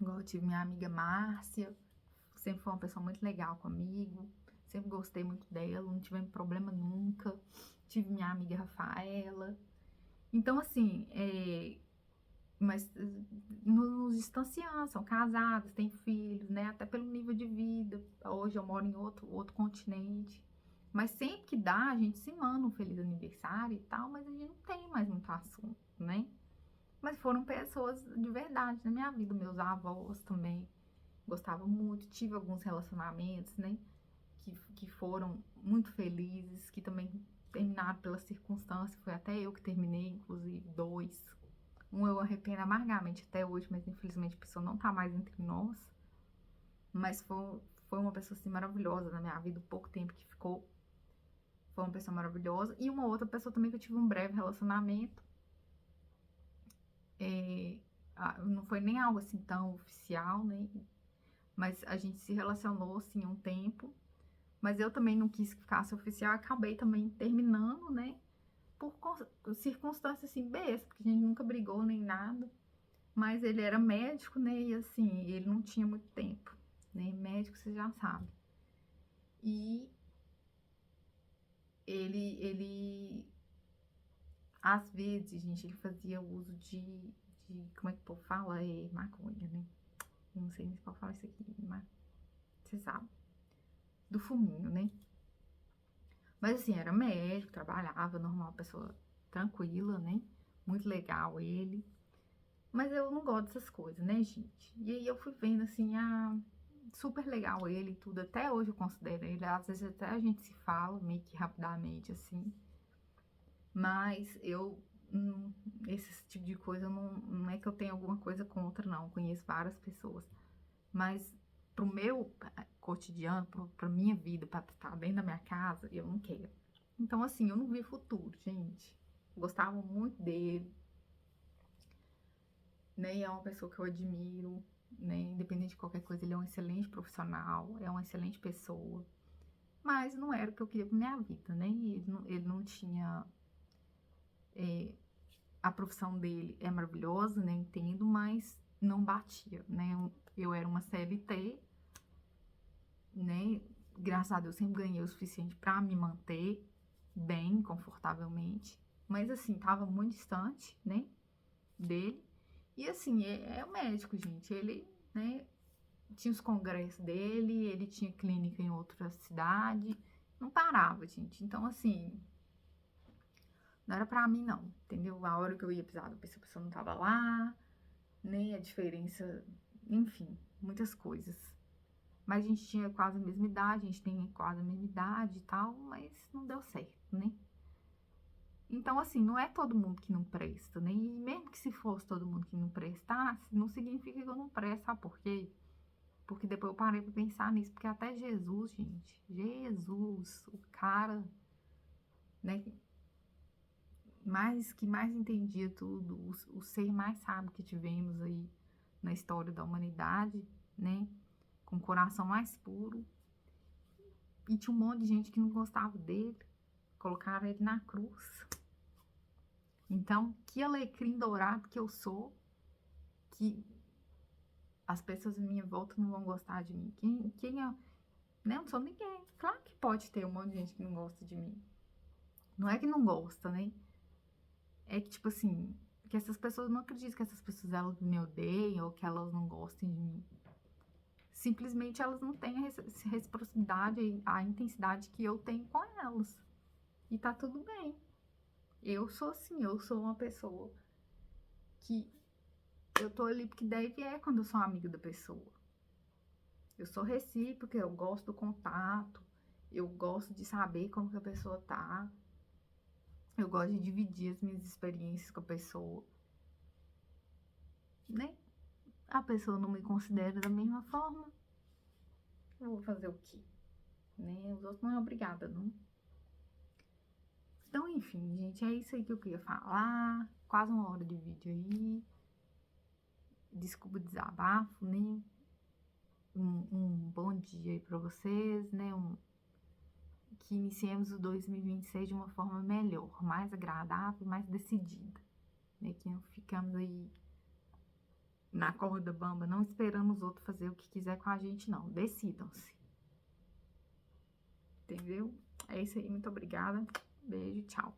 Igual eu tive minha amiga Márcia. Sempre foi uma pessoa muito legal comigo. Sempre gostei muito dela. Não tivemos problema nunca. Tive minha amiga Rafaela. Então, assim, mas nos distanciamos, são casadas, têm filhos, né? Até pelo nível de vida. Hoje eu moro em outro continente. Mas sempre que dá, a gente se manda um feliz aniversário e tal, mas a gente não tem mais muito assunto, né? Mas foram pessoas de verdade na minha vida. Meus avós também gostavam muito. Tive alguns relacionamentos, né? Que foram muito felizes, que também terminaram pela circunstância. Foi até eu que terminei, inclusive, dois. Um eu arrependo amargamente até hoje, mas infelizmente a pessoa não tá mais entre nós. Mas foi uma pessoa assim maravilhosa na minha vida, o pouco tempo que ficou. Foi uma pessoa maravilhosa. E uma outra pessoa também que eu tive um breve relacionamento. Não foi nem algo assim tão oficial, né? Mas a gente se relacionou assim um tempo. Mas eu também não quis que ficasse oficial. Acabei também terminando, né? Por circunstâncias assim bestas, porque a gente nunca brigou nem nada. Mas ele era médico, né? E assim, ele não tinha muito tempo, né? Médico, você já sabe. E ele, às vezes, gente, ele fazia uso como é que o povo fala? É maconha, né? Eu não sei nem se pode falar isso aqui, mas você sabe. Do fuminho, né? Mas assim, era médico, trabalhava, normal, pessoa tranquila, né? Muito legal ele. Mas eu não gosto dessas coisas, né, gente? E aí eu fui vendo assim, super legal ele e tudo. Até hoje eu considero ele. Às vezes até a gente se fala meio que rapidamente, assim. Mas esse tipo de coisa não é que eu tenha alguma coisa contra, não. Conheço várias pessoas. Mas pro meu cotidiano, pra minha vida, pra estar dentro da minha casa, eu não quero. Então, assim, eu não vi futuro, gente. Gostava muito dele, né? E é uma pessoa que eu admiro, né? Independente de qualquer coisa, ele é um excelente profissional, é uma excelente pessoa. Mas não era o que eu queria pra minha vida, né? E ele não tinha. A profissão dele é maravilhosa, né? Entendo, mas não batia, né? Eu era uma CLT, né? Graças a Deus, sempre ganhei o suficiente para me manter bem, confortavelmente. Mas, assim, tava muito distante, né? Dele. E, assim, é o médico, gente. Ele, né? Tinha os congressos dele, ele tinha clínica em outra cidade. Não parava, gente. Então, assim, não era pra mim, não. Entendeu? A hora que eu ia precisar da pessoa, a pessoa não tava lá, né? A diferença, enfim, muitas coisas. Mas a gente tinha quase a mesma idade, a gente tem quase a mesma idade e tal, mas não deu certo, né? Então, assim, não é todo mundo que não presta, né? E mesmo que se fosse todo mundo que não prestasse, não significa que eu não presto, sabe por quê? Porque depois eu parei pra pensar nisso, porque até Jesus, gente, Jesus, o cara, né, que mais entendia tudo, o ser mais sábio que tivemos aí na história da humanidade, né, com o coração mais puro, e tinha um monte de gente que não gostava dele, colocaram ele na cruz. Então, que alecrim dourado que eu sou, que as pessoas à minha volta não vão gostar de mim. Quem é? Né? Eu não sou ninguém. Claro que pode ter um monte de gente que não gosta de mim. Não é que não gosta, né? É que, tipo assim, que essas pessoas, não acreditam que essas pessoas elas me odeiam ou que elas não gostem de mim. Simplesmente elas não têm a reciprocidade, a intensidade que eu tenho com elas. E tá tudo bem. Eu sou assim, eu sou uma pessoa que eu tô ali porque deve quando eu sou amiga da pessoa. Eu sou recíproca, eu gosto do contato, eu gosto de saber como que a pessoa tá, eu gosto de dividir as minhas experiências com a pessoa, né? A pessoa não me considera da mesma forma, eu vou fazer o quê? Né? Os outros não é obrigada, não. Então, enfim, gente, é isso aí que eu queria falar. Quase 1 hora de vídeo aí. Desculpa o desabafo, né? Um bom dia aí pra vocês, né? Que iniciemos o 2026 de uma forma melhor, mais agradável, mais decidida, né? Que não ficamos aí na corda bamba, não esperando os outros fazer o que quiser com a gente, não. Decidam-se. Entendeu? É isso aí, muito obrigada. Beijo, tchau.